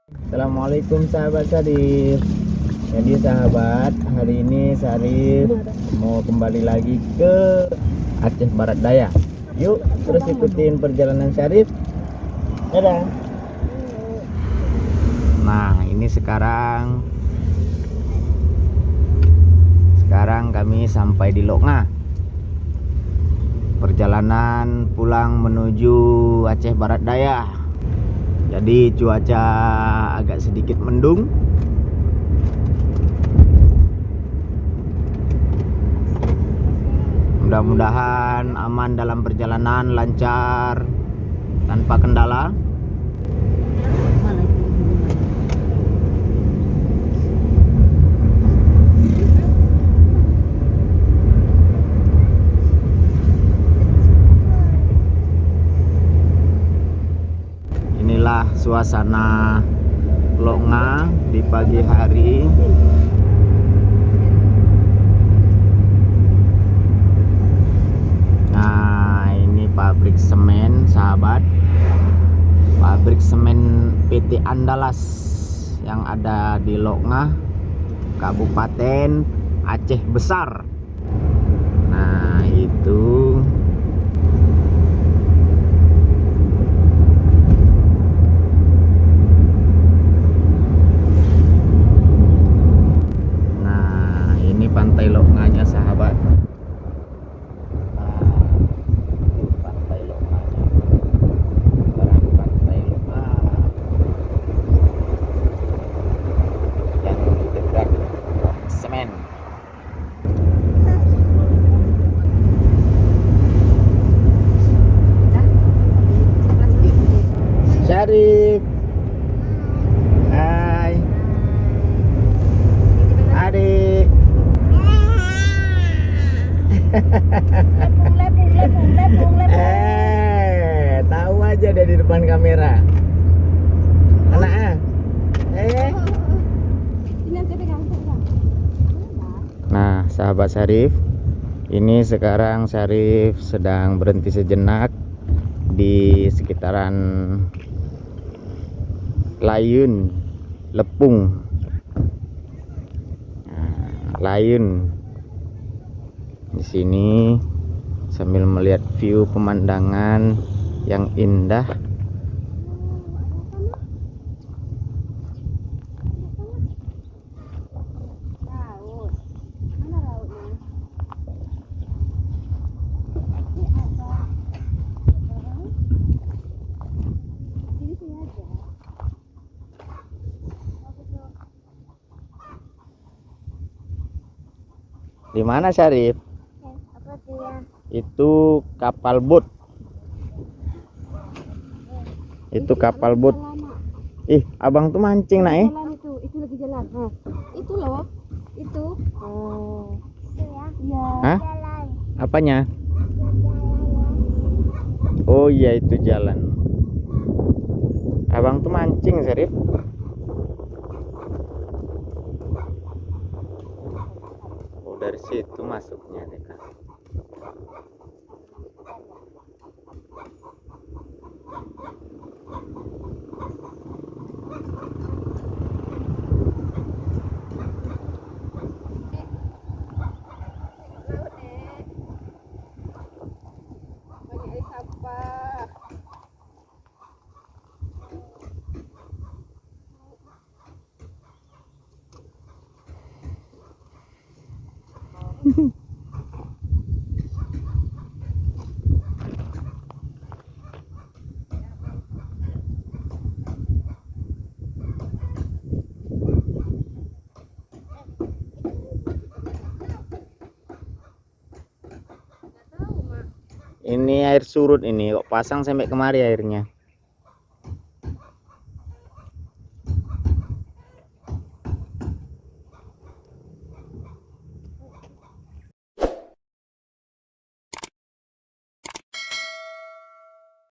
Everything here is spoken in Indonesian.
Assalamualaikum sahabat Syarif. Jadi sahabat, hari ini Syarif mau kembali lagi ke Aceh Barat Daya. Yuk terus ikutin perjalanan Syarif. Dadah. Nah ini sekarang kami sampai di Loknga. Perjalanan pulang menuju Aceh Barat Daya. Jadi cuaca agak sedikit mendung. Mudah-mudahan aman dalam perjalanan, lancar tanpa kendala. Inilah suasana Loknga di pagi hari. Nah, ini pabrik semen, sahabat. Pabrik semen PT Andalas yang ada di Loknga, Kabupaten Aceh Besar. Nah, itu pantai Loknganya, sahabat. Nah, itu pantai Loknganya. Pantai Loknga yang di dekat semen. Syarif. Hai. Adik. Lepung. Tahu aja deh di depan kamera. Anak Nah, sahabat Syarif, ini sekarang Syarif sedang berhenti sejenak di sekitaran Layun, Lepung. Nah, Layun. Di sini sambil melihat view pemandangan yang indah. Di mana, Syarif? Itu kapal boat. Itu kapal boat. Ih, abang tuh mancing nak itu lagi jalan. Nah, itu loh. Itu. Oh. Iya. Hah? Apanya? Oh iya, itu jalan. Abang tuh mancing, Syarif. Oh, dari situ masuknya deh, Kak. Ini air surut ini, kok pasang sampai kemari airnya.